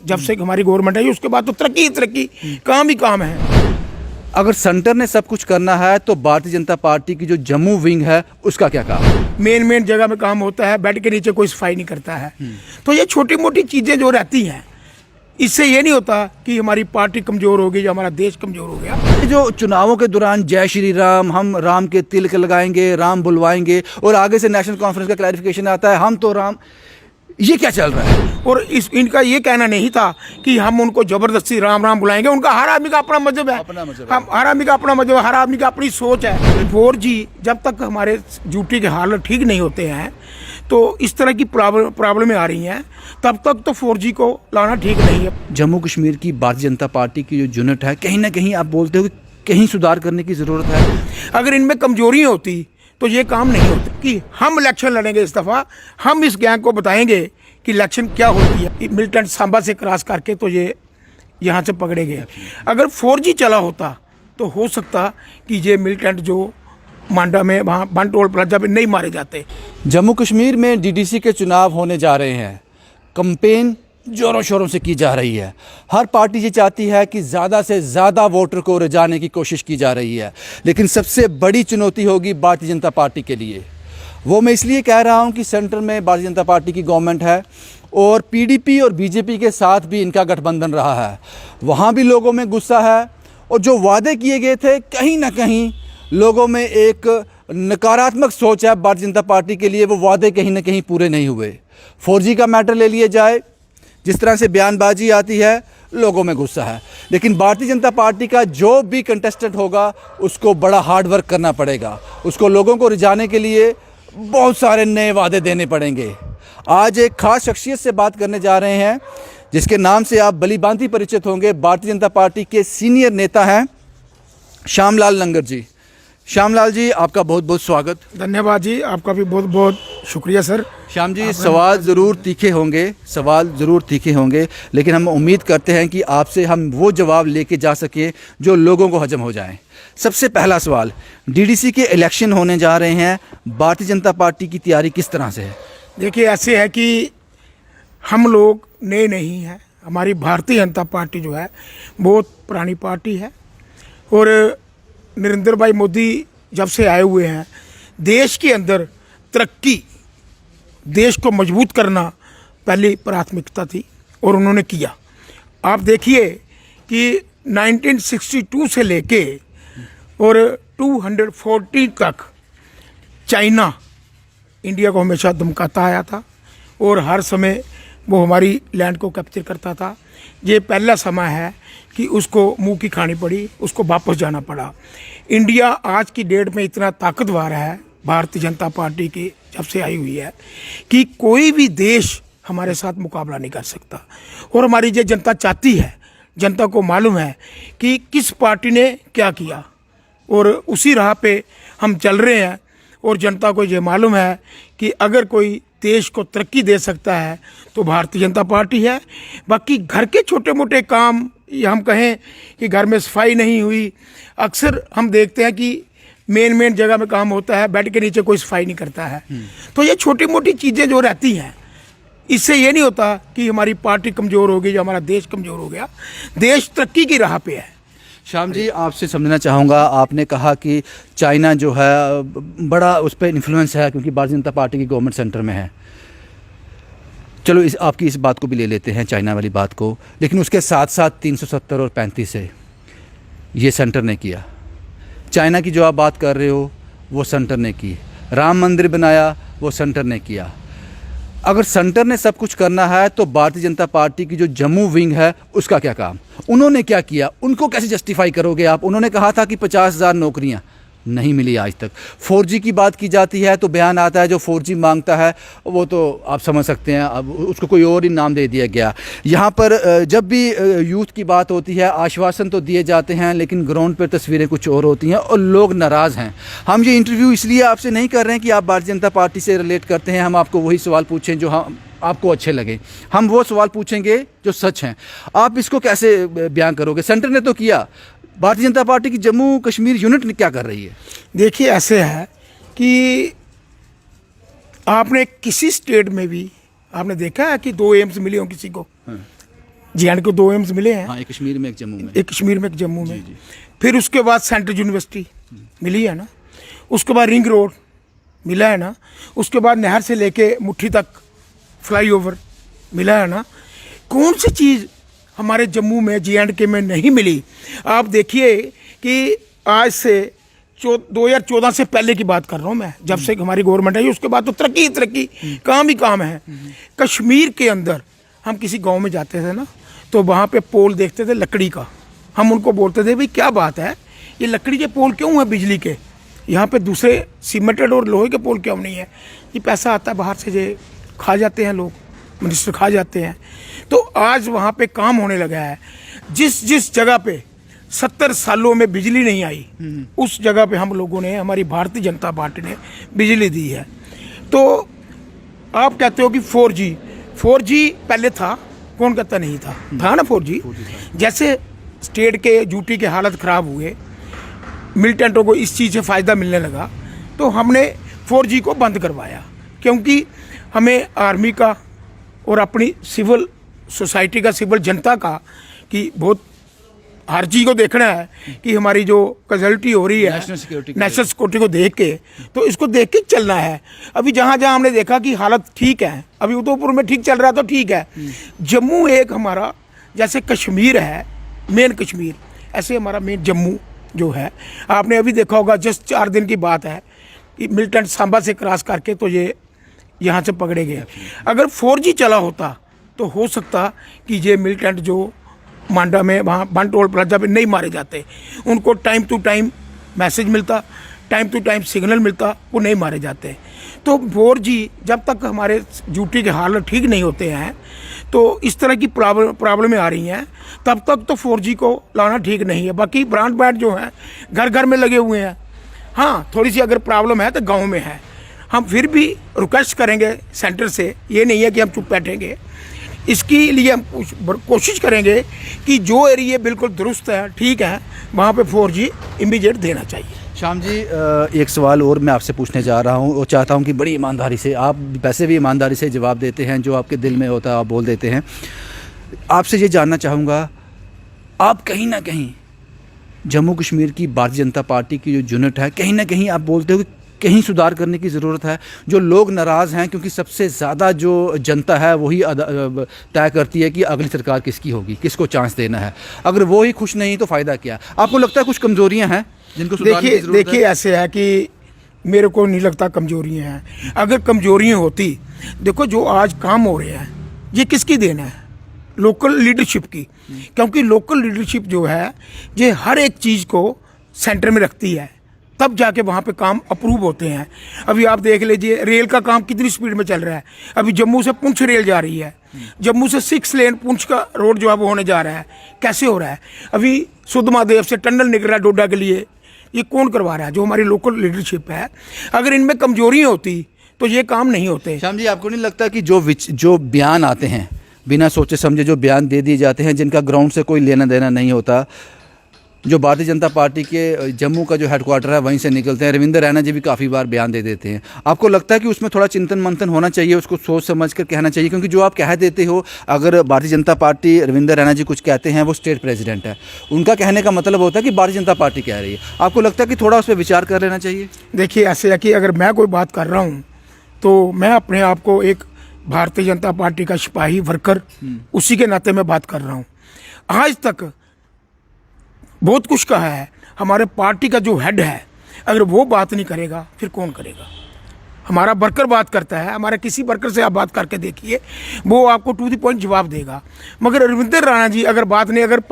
जब से हमारी गवर्नमेंट आई उसके बाद तो तरक्की ही तरक्की, काम ही काम है। अगर सेंटर ने सब कुछ करना है तो भारतीय जनता पार्टी की जो जम्मू विंग है उसका क्या काम? मेन जगह में काम होता है, बेड के नीचे कोई सफाई नहीं करता है। तो ये छोटी मोटी चीज़ें जो रहती हैं, इससे ये नहीं होता कि हमारी पार्टी कमज़ोर होगी या हमारा देश कमज़ोर हो गया। ये जो चुनावों के दौरान जय श्री राम, हम राम के तिलक लगाएंगे, राम बुलवाएंगे, और आगे से नेशनल कॉन्फ्रेंस का क्लैरिफिकेशन आता है हम तो राम, ये क्या चल रहा है? और इनका ये कहना नहीं था कि हम उनको जबरदस्ती राम राम बुलाएंगे। उनका हर आदमी का अपना मजहब है, हम हर आदमी का अपना मजहब, हर आदमी का अपनी सोच है। 4G जब तक हमारे यूटी के हालत ठीक नहीं होते हैं तो इस तरह की प्रॉब्लमें आ रही हैं, तब तक तो 4G को लाना ठीक नहीं है। जम्मू कश्मीर की भारतीय जनता पार्टी की जो यूनिट है, कहीं ना कहीं आप बोलते हो कि कहीं सुधार करने की ज़रूरत है। अगर इनमें कमजोरी होती तो ये काम नहीं होता कि हम इलेक्शन लड़ेंगे। इस दफ़ा हम इस गैंग को बताएंगे कि इलेक्शन क्या होती है। मिलिटेंट सांबा से क्रॉस करके तो ये यहाँ से पकड़े गए। अगर 4G चला होता तो हो सकता कि ये मिलिटेंट जो मांडा में वहाँ बन टोल प्लाजा पे नहीं मारे जाते। जम्मू कश्मीर में DDC के चुनाव होने जा रहे हैं, कंपेन जोरों शोरों से की जा रही है। हर पार्टी ये चाहती है कि ज़्यादा से ज़्यादा वोटर को रिझाने की कोशिश की जा रही है, लेकिन सबसे बड़ी चुनौती होगी भारतीय जनता पार्टी के लिए। वो मैं इसलिए कह रहा हूँ कि सेंटर में भारतीय जनता पार्टी की गवर्नमेंट है और PDP और BJP के साथ भी इनका गठबंधन रहा है। वहाँ भी लोगों में गुस्सा है और जो वादे किए गए थे, कहीं ना कहीं लोगों में एक नकारात्मक सोच है भारतीय जनता पार्टी के लिए। वो वादे कहीं ना कहीं पूरे नहीं हुए। 4G का मैटर ले लिया जाए, जिस तरह से बयानबाजी आती है, लोगों में गुस्सा है। लेकिन भारतीय जनता पार्टी का जो भी कंटेस्टेंट होगा उसको बड़ा हार्ड वर्क करना पड़ेगा। उसको लोगों को रिझाने के लिए बहुत सारे नए वादे देने पड़ेंगे। आज एक खास शख्सियत से बात करने जा रहे हैं जिसके नाम से आप भली भांति परिचित होंगे। भारतीय जनता पार्टी के सीनियर नेता हैं श्यामलाल लंगर जी। श्यामलाल जी, आपका बहुत बहुत स्वागत। धन्यवाद जी, आपका भी बहुत बहुत शुक्रिया सर। श्याम जी, सवाल ज़रूर तीखे होंगे, लेकिन हम उम्मीद करते हैं कि आपसे हम वो जवाब लेके जा सकें जो लोगों को हजम हो जाएं। सबसे पहला सवाल, DDC के इलेक्शन होने जा रहे हैं, भारतीय जनता पार्टी की तैयारी किस तरह से है? देखिए, ऐसे है कि हम लोग नए नहीं हैं। हमारी भारतीय जनता पार्टी जो है बहुत पुरानी पार्टी है और नरेंद्र भाई मोदी जब से आए हुए हैं, देश के अंदर तरक्की, देश को मजबूत करना पहली प्राथमिकता थी और उन्होंने किया। आप देखिए कि 1962 से लेके और 240 तक चाइना इंडिया को हमेशा धमकाता आया था और हर समय वो हमारी लैंड को कैप्चर करता था। ये पहला समय है कि उसको मुंह की खानी पड़ी, उसको वापस जाना पड़ा। इंडिया आज की डेट में इतना ताकतवर है, भारतीय जनता पार्टी की जब से आई हुई है, कि कोई भी देश हमारे साथ मुकाबला नहीं कर सकता। और हमारी जो जनता चाहती है, जनता को मालूम है कि किस पार्टी ने क्या किया और उसी राह पे हम चल रहे हैं। और जनता को ये मालूम है कि अगर कोई देश को तरक्की दे सकता है तो भारतीय जनता पार्टी है। बाकी घर के छोटे मोटे काम, या हम कहें कि घर में सफाई नहीं हुई, अक्सर हम देखते हैं कि मेन जगह में काम होता है, बेड के नीचे कोई सफाई नहीं करता है। तो ये छोटी मोटी चीज़ें जो रहती हैं, इससे ये नहीं होता कि हमारी पार्टी कमज़ोर होगी या हमारा देश कमज़ोर हो गया। देश तरक्की की राह पे है। श्याम जी, आपसे समझना चाहूँगा, आपने कहा कि चाइना जो है बड़ा उस पर इन्फ्लुएंस है क्योंकि भारतीय जनता पार्टी की गवर्नमेंट सेंटर में है। चलो आपकी इस बात को भी ले लेते हैं, चाइना वाली बात को, लेकिन उसके साथ साथ 370 और 35 से ये सेंटर ने किया। चाइना की जो आप बात कर रहे हो वो सेंटर ने की। राम मंदिर बनाया, वो सेंटर ने किया। अगर सेंटर ने सब कुछ करना है तो भारतीय जनता पार्टी की जो जम्मू विंग है उसका क्या काम? उन्होंने क्या किया? उनको कैसे जस्टिफाई करोगे आप? उन्होंने कहा था कि 50,000 नौकरियां नहीं मिली आज तक। 4G की बात की जाती है तो बयान आता है जो 4G मांगता है वो तो आप समझ सकते हैं, अब उसको कोई और ही नाम दे दिया गया। यहाँ पर जब भी यूथ की बात होती है, आश्वासन तो दिए जाते हैं लेकिन ग्राउंड पर तस्वीरें कुछ और होती हैं और लोग नाराज़ हैं। हम ये इंटरव्यू इसलिए आपसे नहीं कर रहे हैं कि आप भारतीय जनता पार्टी से रिलेट करते हैं। हम आपको वही सवाल पूछें जो हम आपको अच्छे लगे, हम वो सवाल पूछेंगे जो सच हैं। आप इसको कैसे बयान करोगे? सेंटर ने तो किया, भारतीय जनता पार्टी की जम्मू कश्मीर यूनिट क्या कर रही है? देखिए, ऐसे है कि आपने किसी स्टेट में भी आपने देखा है कि 2 एम्स मिले हों किसी को? JNK को 2 एम्स मिले हैं, हाँ, एक कश्मीर में एक जम्मू में। एक कश्मीर में एक जम्मू में। फिर उसके बाद सेंट्रल यूनिवर्सिटी मिली है ना, उसके बाद रिंग रोड मिला है ना, उसके बाद नहर से लेके मुट्ठी तक फ्लाईओवर मिला है ना। कौन सी चीज़ हमारे जम्मू में JNK में नहीं मिली? आप देखिए कि आज से 2014 से पहले की बात कर रहा हूँ मैं, जब से हमारी गवर्नमेंट आई उसके बाद तो तरक्की ही तरक्की, काम ही काम है। कश्मीर के अंदर हम किसी गांव में जाते थे ना, तो वहाँ पे पोल देखते थे लकड़ी का। हम उनको बोलते थे भाई क्या बात है, ये लकड़ी के पोल क्यों है बिजली के, यहाँ पे दूसरे सीमेंटेड और लोहे के पोल क्यों नहीं है? ये पैसा आता है बाहर से, ये खा जाते हैं लोग, मिनिस्टर खा जाते हैं। तो आज वहाँ पे काम होने लगा है। जिस जिस जगह पे 70 सालों में बिजली नहीं आई, उस जगह पे हम लोगों ने, हमारी भारतीय जनता पार्टी ने बिजली दी है। तो आप कहते हो कि 4G पहले था, कौन कहता नहीं था? था ना 4G। जैसे स्टेट के यूटी के हालत ख़राब हुए, मिलिटेंटों को इस चीज़ से फ़ायदा मिलने लगा, तो हमने 4G को बंद करवाया, क्योंकि हमें आर्मी का और अपनी सिविल सोसाइटी का, सिविल जनता का, कि बहुत हर चीज़ को देखना है कि हमारी जो कैजुअलिटी हो रही है नेशनल सिक्योरिटी को देख के, तो इसको देख के चलना है। अभी जहाँ जहाँ हमने देखा कि हालत ठीक है, अभी उधमपुर में ठीक चल रहा है तो ठीक है। जम्मू एक हमारा जैसे कश्मीर है, मेन कश्मीर, ऐसे हमारा मेन जम्मू जो है, आपने अभी देखा होगा, जस्ट 4 दिन की बात है कि मिलिटेंट सांबा से क्रॉस करके तो ये यहाँ से पकड़े गए। अगर 4G चला होता तो हो सकता कि ये मिलिटेंट जो मांडा में वहाँ वन टोल प्लाजा पे नहीं मारे जाते, उनको टाइम टू टाइम मैसेज मिलता, टाइम टू टाइम सिग्नल मिलता, वो नहीं मारे जाते। तो 4G जब तक हमारे ड्यूटी के हालत ठीक नहीं होते हैं, तो इस तरह की प्रॉब्लमें आ रही हैं, तब तक तो 4G को लाना ठीक नहीं है। बाकी ब्रॉडबैंड जो है घर घर में लगे हुए हैं। हाँ, थोड़ी सी अगर प्रॉब्लम है तो गाँव में है। हम फिर भी रिक्वेस्ट करेंगे सेंटर से, ये नहीं है कि हम चुप बैठेंगे, इसके लिए हम कोशिश करेंगे कि जो एरिया बिल्कुल दुरुस्त है, ठीक है, वहाँ पे 4G इमीडिएट देना चाहिए। श्याम जी, एक सवाल और मैं आपसे पूछने जा रहा हूँ और चाहता हूँ कि बड़ी ईमानदारी से, आप वैसे भी ईमानदारी से जवाब देते हैं, जो आपके दिल में होता है आप बोल देते हैं। आपसे ये जानना चाहूँगा, आप कहीं ना कहीं जम्मू कश्मीर की भारतीय जनता पार्टी की जो यूनिट है, कहीं ना कहीं आप बोलते हो कि कहीं सुधार करने की ज़रूरत है? जो लोग नाराज़ हैं, क्योंकि सबसे ज़्यादा जो जनता है वही तय करती है कि अगली सरकार किसकी होगी, किसको चांस देना है। अगर वो ही खुश नहीं तो फ़ायदा क्या? आपको लगता है कुछ कमज़ोरियां हैं जिनको सुधारने की ज़रूरत है? देखिए ऐसे है कि मेरे को नहीं लगता कमज़ोरियां हैं। अगर कमज़ोरियां होती, देखो जो आज काम हो रहे हैं, ये किसकी देन है? लोकल लीडरशिप की। क्योंकि लोकल लीडरशिप जो है, ये हर एक चीज़ को सेंटर में रखती है, तब जाके वहाँ पे काम अप्रूव होते हैं। अभी आप देख लीजिए रेल का काम कितनी स्पीड में चल रहा है। अभी जम्मू से पुंछ रेल जा रही है, जम्मू से 6 लेन पुंछ का रोड जो है वो होने जा रहा है। कैसे हो रहा है? अभी सुद्धमहादेव से टनल निकल रहा है डोडा के लिए, ये कौन करवा रहा है? जो हमारी लोकल लीडरशिप है। अगर इनमें कमजोरियाँ होती तो ये काम नहीं होते। श्याम जी, आपको नहीं लगता कि जो बयान आते हैं, बिना सोचे समझे जो बयान दे दिए जाते हैं, जिनका ग्राउंड से कोई लेना देना नहीं होता, जो भारतीय जनता पार्टी के जम्मू का जो हेडक्वार्टर है वहीं से निकलते हैं, रविंद्र रैना जी भी काफ़ी बार बयान दे देते हैं, आपको लगता है कि उसमें थोड़ा चिंतन मंथन होना चाहिए, उसको सोच समझ कर कहना चाहिए? क्योंकि जो आप कह देते हो, अगर भारतीय जनता पार्टी, रविंद्र रैना जी कुछ कहते हैं, वो स्टेट प्रेसिडेंट है, उनका कहने का मतलब होता है कि भारतीय जनता पार्टी कह रही है। आपको लगता है कि थोड़ा उस पर विचार कर लेना चाहिए? देखिए ऐसे है कि अगर मैं कोई बात कर रहा हूँ तो मैं अपने आप को एक भारतीय जनता पार्टी का सिपाही वर्कर, उसी के नाते मैं बात कर रहा हूँ। आज तक बहुत कुछ कहा है, हमारे पार्टी का जो हेड है, अगर वो बात नहीं करेगा फिर कौन करेगा? हमारा वर्कर बात करता है, हमारे किसी वर्कर से आप बात करके देखिए, वो आपको टू द पॉइंट जवाब देगा। मगर रविंद्र रैना जी अगर बात नहीं, अगर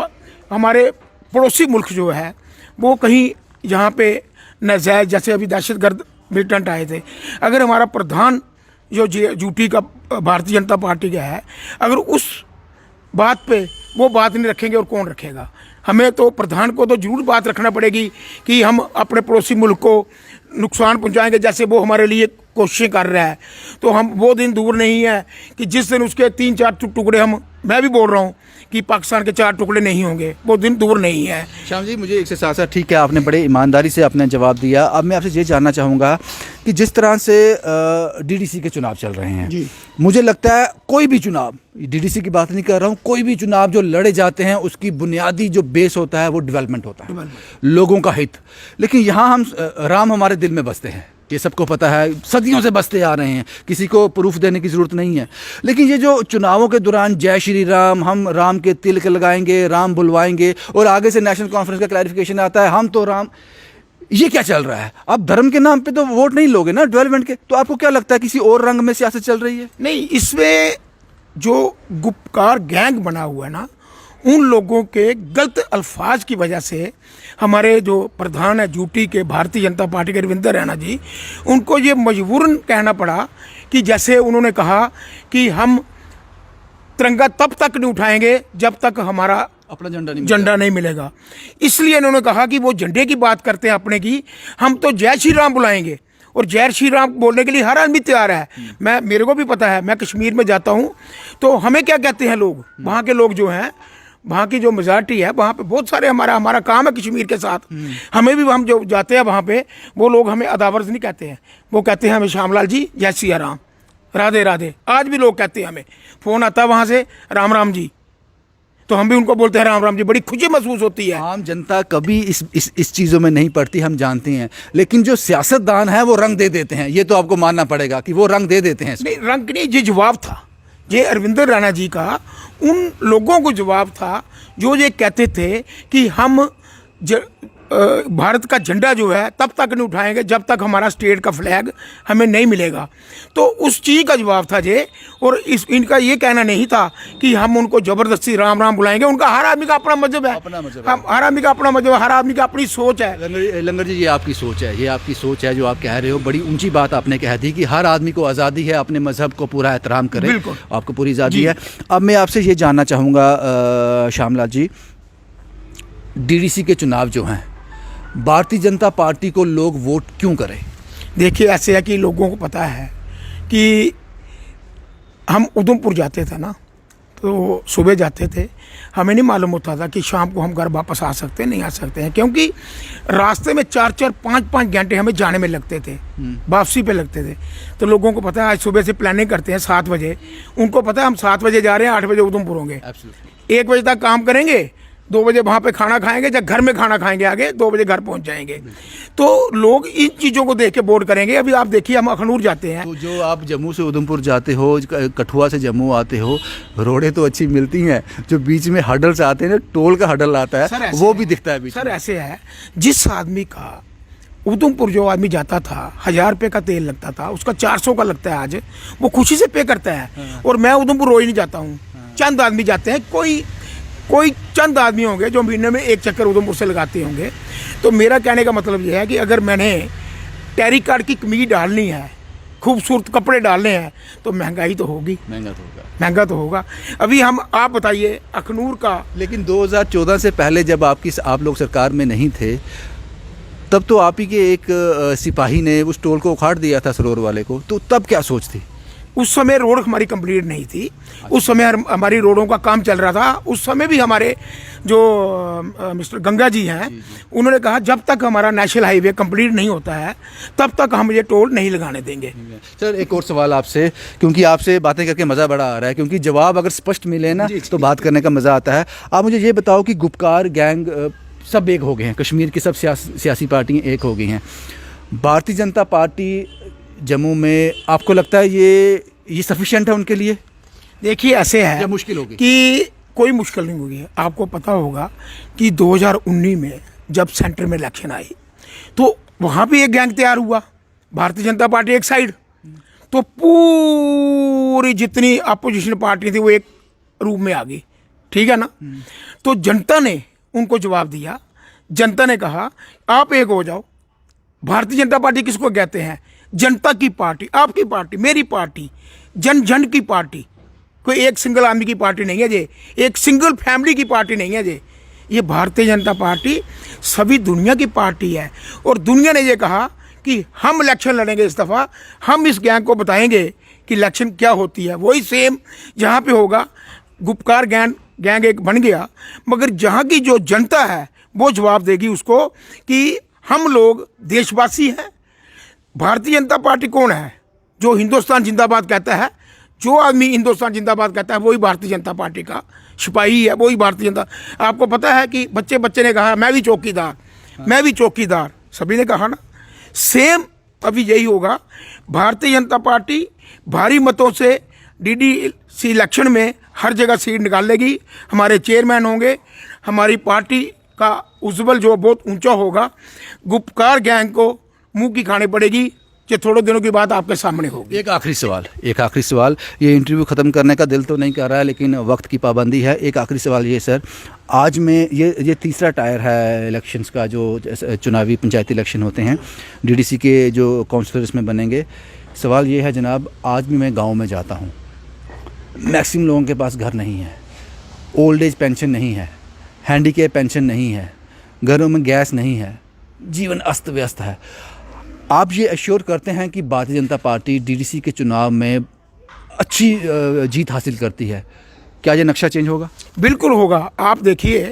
हमारे पड़ोसी मुल्क जो है वो कहीं यहाँ पे नाजायज, जैसे अभी दहशतगर्द मिलिटेंट आए थे, अगर हमारा प्रधान जो ड्यूटी का भारतीय जनता पार्टी का है, अगर उस बात पे वो बात नहीं रखेंगे और कौन रखेगा? हमें तो प्रधान को तो जरूर बात रखना पड़ेगी कि हम अपने पड़ोसी मुल्क को नुकसान पहुंचाएंगे, जैसे वो हमारे लिए कोशिशें कर रहा है। तो हम वो दिन दूर नहीं है कि जिस दिन उसके 3-4 टुकड़े मैं भी बोल रहा हूँ कि पाकिस्तान के 4 टुकड़े नहीं होंगे, वो दिन दूर नहीं है। श्याम जी, मुझे एक से साथ साथ ठीक है, आपने बड़े ईमानदारी से आपने जवाब दिया। अब मैं आपसे ये जानना चाहूँगा कि जिस तरह से डीडीसी के चुनाव चल रहे हैं जी, मुझे लगता है कोई भी चुनाव, डीडीसी की बात नहीं कर रहा हूँ, कोई भी चुनाव जो लड़े जाते हैं उसकी बुनियादी जो बेस होता है वो डेवलपमेंट होता है, लोगों का हित। लेकिन यहाँ हम राम हमारे दिल में बसते हैं, ये सबको पता है, सदियों से बसते आ रहे हैं, किसी को प्रूफ देने की ज़रूरत नहीं है। लेकिन ये जो चुनावों के दौरान जय श्री राम, हम राम के तिलक लगाएंगे, राम बुलवाएंगे, और आगे से नेशनल कॉन्फ्रेंस का क्लैरिफिकेशन आता है हम तो राम, ये क्या चल रहा है? आप धर्म के नाम पे तो वोट नहीं लोगे ना डेवलपमेंट के, तो आपको क्या लगता है किसी और रंग में सियासत चल रही है? नहीं, इसमें जो गुपकार गैंग बना हुआ है ना, उन लोगों के गलत अल्फाज की वजह से हमारे जो प्रधान है यूटी के, भारतीय जनता पार्टी के रविंदर रैना जी, उनको ये मजबूरन कहना पड़ा कि जैसे उन्होंने कहा कि हम तिरंगा तब तक नहीं उठाएंगे जब तक हमारा अपना झंडा नहीं मिलेगा। इसलिए इन्होंने कहा कि वो झंडे की बात करते हैं अपने की, हम तो जय श्री राम बुलाएंगे। और जय श्री राम बोलने के लिए हर आदमी तैयार है। मेरे को भी पता है, मैं कश्मीर में जाता हूँ तो हमें क्या कहते हैं लोग, वहाँ के लोग जो हैं, वहाँ की जो मेजॉरिटी है, वहाँ पे बहुत सारे हमारा काम है कश्मीर के साथ। हमें भी, हम जो जाते हैं वहाँ पे, वो लोग हमें अदावर्ज नहीं कहते हैं, वो कहते हैं हमें श्यामलाल जी जय सिया राम, राधे राधे। आज भी लोग कहते हैं, हमें फ़ोन आता है वहाँ से, राम राम जी, तो हम भी उनको बोलते हैं राम राम जी। बड़ी खुशी महसूस होती है। आम जनता कभी इस चीज़ों में नहीं पड़ती, हम जानते हैं, लेकिन जो सियासतदान है वो रंग दे देते हैं, ये तो आपको मानना पड़ेगा कि वो रंग दे देते हैं। नहीं, रंग नहीं, ये जवाब था, ये अरविंदर रैना जी का उन लोगों को जवाब था जो ये कहते थे कि हम भारत का झंडा जो है तब तक नहीं उठाएंगे जब तक हमारा स्टेट का फ्लैग हमें नहीं मिलेगा। तो उस चीज़ का जवाब था ये। और इनका ये कहना नहीं था कि हम उनको ज़बरदस्ती राम राम बुलाएंगे। उनका हर आदमी का अपना मजहब है, हम हर आदमी का अपना मजहब है, हर आदमी का अपनी सोच है। लंगर जी, ये आपकी सोच है, ये आपकी सोच है जो आप कह रहे हो, बड़ी ऊंची बात आपने कह दी कि हर आदमी को आज़ादी है अपने मजहब को पूरा एहतराम करे, आपको पूरी आज़ादी है। अब मैं आपसे ये जानना चाहूँगा श्यामलाल जी, डीडीसी के चुनाव जो हैं, भारतीय जनता पार्टी को लोग वोट क्यों करें? देखिए, ऐसे है कि लोगों को पता है कि हम उधमपुर जाते थे ना, तो सुबह जाते थे, हमें नहीं मालूम होता था कि शाम को हम घर वापस आ सकते हैं, नहीं आ सकते हैं, क्योंकि रास्ते में 4-4, 5-5 घंटे हमें जाने में लगते थे, वापसी पे लगते थे। तो लोगों को पता है, आज सुबह से प्लानिंग करते हैं 7 बजे, उनको पता है हम 7 बजे जा रहे हैं, 8 बजे उधमपुर होंगे, 1 बजे तक काम करेंगे, 2 बजे वहाँ पे खाना खाएंगे, जब घर में खाना खाएंगे आगे 2 बजे घर पहुँच जाएंगे। तो लोग इन चीज़ों को देख के वोट करेंगे। अभी आप देखिए, हम अखनूर जाते हैं, तो जो आप जम्मू से उधमपुर जाते हो, कठुआ से जम्मू आते हो, रोडें तो अच्छी मिलती हैं, जो बीच में हडल्स आते हैं ना, टोल का हडल आता है, वो भी दिखता है बीच में। सर ऐसे है, जिस आदमी का उधमपुर जो आदमी जाता था 1000 रुपये का तेल लगता था, उसका 400 का लगता है आज, वो खुशी से पे करता है। और मैं उधमपुर रोज नहीं जाता हूँ, चंद आदमी जाते हैं, कोई चंद आदमी होंगे जो महीने में 1 चक्कर उधमपुर से लगाते होंगे। तो मेरा कहने का मतलब यह है कि अगर मैंने टेरी कार्ड की कमीज डालनी है, खूबसूरत कपड़े डालने हैं, तो महंगाई तो होगी, महंगा तो होगा। अभी आप बताइए अखनूर का। लेकिन 2014 से पहले जब आप लोग सरकार में नहीं थे, तब तो आप ही के एक सिपाही ने उस टोल को उखाड़ दिया था, सरोवर वाले को, तो तब क्या सोच थी? उस समय रोड हमारी कंप्लीट नहीं थी, उस समय हमारी रोडों का काम चल रहा था। उस समय भी हमारे जो मिस्टर गंगा जी हैं, उन्होंने कहा जब तक हमारा नेशनल हाईवे कंप्लीट नहीं होता है तब तक हम ये टोल नहीं लगाने देंगे। सर, एक और सवाल आपसे, क्योंकि आपसे बातें करके मज़ा बड़ा आ रहा है, क्योंकि जवाब अगर स्पष्ट मिले ना तो बात करने का मज़ा आता है। आप मुझे ये बताओ कि गुपकार गैंग सब एक हो गए हैं, कश्मीर की सब सियासी पार्टियाँ एक हो गई हैं, भारतीय जनता पार्टी जम्मू में, आपको लगता है ये सफिशिएंट है उनके लिए? देखिए, ऐसे है, मुश्किल होगी कि कोई मुश्किल नहीं होगी। आपको पता होगा कि 2019 में जब सेंटर में इलेक्शन आई तो वहाँ भी एक गैंग तैयार हुआ, भारतीय जनता पार्टी एक साइड, तो पूरी जितनी अपोजिशन पार्टी थी वो एक रूप में आ गई, ठीक है ना। तो जनता ने उनको जवाब दिया, जनता ने कहा आप एक हो जाओ। भारतीय जनता पार्टी किसको कहते हैं? जनता की पार्टी, आपकी पार्टी, मेरी पार्टी, जन की पार्टी। कोई एक सिंगल आदमी की पार्टी नहीं है ये, एक सिंगल फैमिली की पार्टी नहीं है ये। ये भारतीय जनता पार्टी सभी दुनिया की पार्टी है और दुनिया ने ये कहा कि हम इलेक्शन लड़ेंगे इस दफ़ा, हम इस गैंग को बताएंगे कि इलेक्शन क्या होती है। वही सेम जहाँ पे होगा, गुपकार गैंग एक बन गया, मगर जहाँ की जो जनता है वो जवाब देगी उसको कि हम लोग देशवासी हैं। भारतीय जनता पार्टी कौन है? जो हिंदुस्तान जिंदाबाद कहता है, जो आदमी हिंदुस्तान जिंदाबाद कहता है वही भारतीय जनता पार्टी का सिपाही है, वही भारतीय जनता। आपको पता है कि बच्चे ने कहा मैं भी चौकीदार, मैं भी चौकीदार, सभी ने कहा ना। सेम अभी यही होगा। भारतीय जनता पार्टी भारी मतों से डीडीसी इलेक्शन में हर जगह सीट निकाल लेगी। हमारे चेयरमैन होंगे, हमारी पार्टी का उज्ज्वल जो बहुत ऊंचा होगा। गुपकार गैंग को मुंह की खानी पड़ेगी जो थोड़े दिनों की बात आपके सामने होगी। एक आखिरी सवाल, ये इंटरव्यू ख़त्म करने का दिल तो नहीं कर रहा है लेकिन वक्त की पाबंदी है। एक आखिरी सवाल ये सर, आज में ये तीसरा टायर है इलेक्शंस का, जो चुनावी पंचायती इलेक्शन होते हैं, डीडीसी के जो काउंसलर इसमें बनेंगे। सवाल ये है जनाब, आज भी मैं गाँव में जाता हूँ, मैक्सिमम लोगों के पास घर नहीं है, ओल्ड एज पेंशन नहीं है, हैंडीकैप पेंशन नहीं है, घरों में गैस नहीं है, जीवन अस्त व्यस्त है। आप ये एश्योर करते हैं कि भारतीय जनता पार्टी डीडीसी के चुनाव में अच्छी जीत हासिल करती है, क्या ये नक्शा चेंज होगा? बिल्कुल होगा। आप देखिए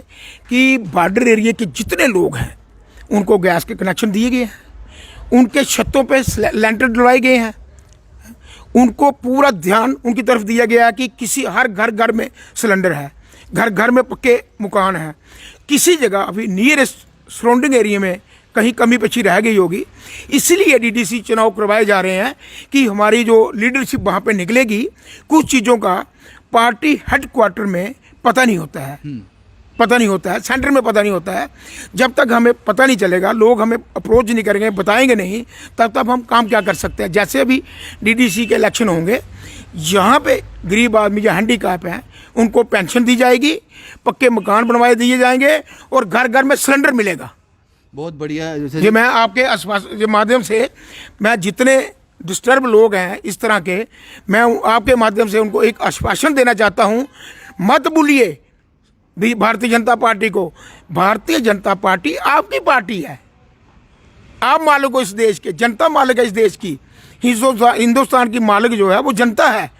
कि बॉर्डर एरिया के जितने लोग हैं उनको गैस के कनेक्शन दिए गए हैं, उनके छतों पे लेंटर डलवाए गए हैं, उनको पूरा ध्यान उनकी तरफ दिया गया है कि किसी हर घर में सिलेंडर है, घर में पक्के मकान हैं। किसी जगह अभी नियरेस्ट सराउंडिंग एरिया में कहीं कमी पेशी रह गई होगी, इसलिए डीडीसी चुनाव करवाए जा रहे हैं कि हमारी जो लीडरशिप वहाँ पे निकलेगी। कुछ चीज़ों का पार्टी हेडक्वार्टर में पता नहीं होता है, सेंटर में पता नहीं होता है। जब तक हमें पता नहीं चलेगा, लोग हमें अप्रोच नहीं करेंगे, बताएंगे नहीं, तब तक हम काम क्या कर सकते हैं। जैसे अभी डीडीसी के इलेक्शन होंगे, यहाँ पे गरीब आदमी जो हैंडीकैप हैं उनको पेंशन दी जाएगी, पक्के मकान बनवाए दिए जाएंगे और घर में सिलेंडर मिलेगा। बहुत बढ़िया। ये मैं आपके माध्यम से, मैं जितने डिस्टर्ब लोग हैं इस तरह के, मैं आपके माध्यम से उनको एक आश्वासन देना चाहता हूँ, मत भूलिए भी भारतीय जनता पार्टी को। भारतीय जनता पार्टी आपकी पार्टी है, आप मालिक हो इस देश के, जनता मालिक है इस देश की। हिंदुस्तान की मालिक जो है वो जनता है,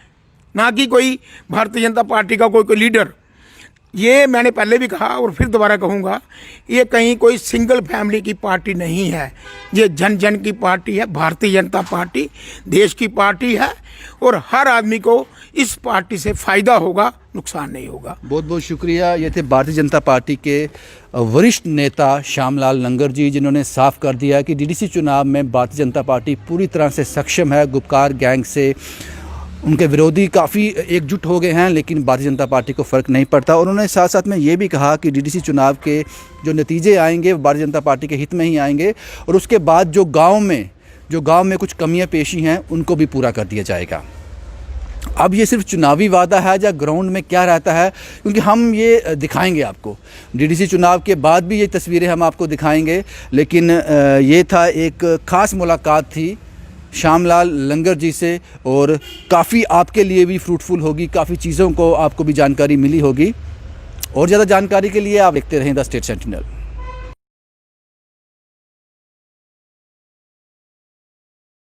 ना कि कोई भारतीय जनता पार्टी का कोई लीडर। ये मैंने पहले भी कहा और फिर दोबारा कहूँगा, ये कहीं कोई सिंगल फैमिली की पार्टी नहीं है, ये जन जन की पार्टी है। भारतीय जनता पार्टी देश की पार्टी है और हर आदमी को इस पार्टी से फ़ायदा होगा, नुकसान नहीं होगा। बहुत बहुत शुक्रिया। ये थे भारतीय जनता पार्टी के वरिष्ठ नेता श्यामलाल लंगर जी, जिन्होंने साफ कर दिया कि डीडीसी चुनाव में भारतीय जनता पार्टी पूरी तरह से सक्षम है। गुपकार गैंग से उनके विरोधी काफ़ी एकजुट हो गए हैं, लेकिन भारतीय जनता पार्टी को फ़र्क नहीं पड़ता। और उन्होंने साथ साथ में ये भी कहा कि डीडीसी चुनाव के जो नतीजे आएंगे वो भारतीय जनता पार्टी के हित में ही आएंगे और उसके बाद जो गांव में कुछ कमियां पेशी हैं उनको भी पूरा कर दिया जाएगा। अब ये सिर्फ चुनावी वादा है या ग्राउंड में क्या रहता है, क्योंकि हम ये दिखाएंगे आपको डीडीसी चुनाव के बाद भी ये तस्वीरें हम आपको दिखाएंगे। लेकिन ये था एक ख़ास मुलाकात थी श्यामलाल लंगर जी से और काफ़ी आपके लिए भी फ्रूटफुल होगी, काफ़ी चीज़ों को आपको भी जानकारी मिली होगी। और ज़्यादा जानकारी के लिए आप देखते रहें द स्टेट सेंटिनल।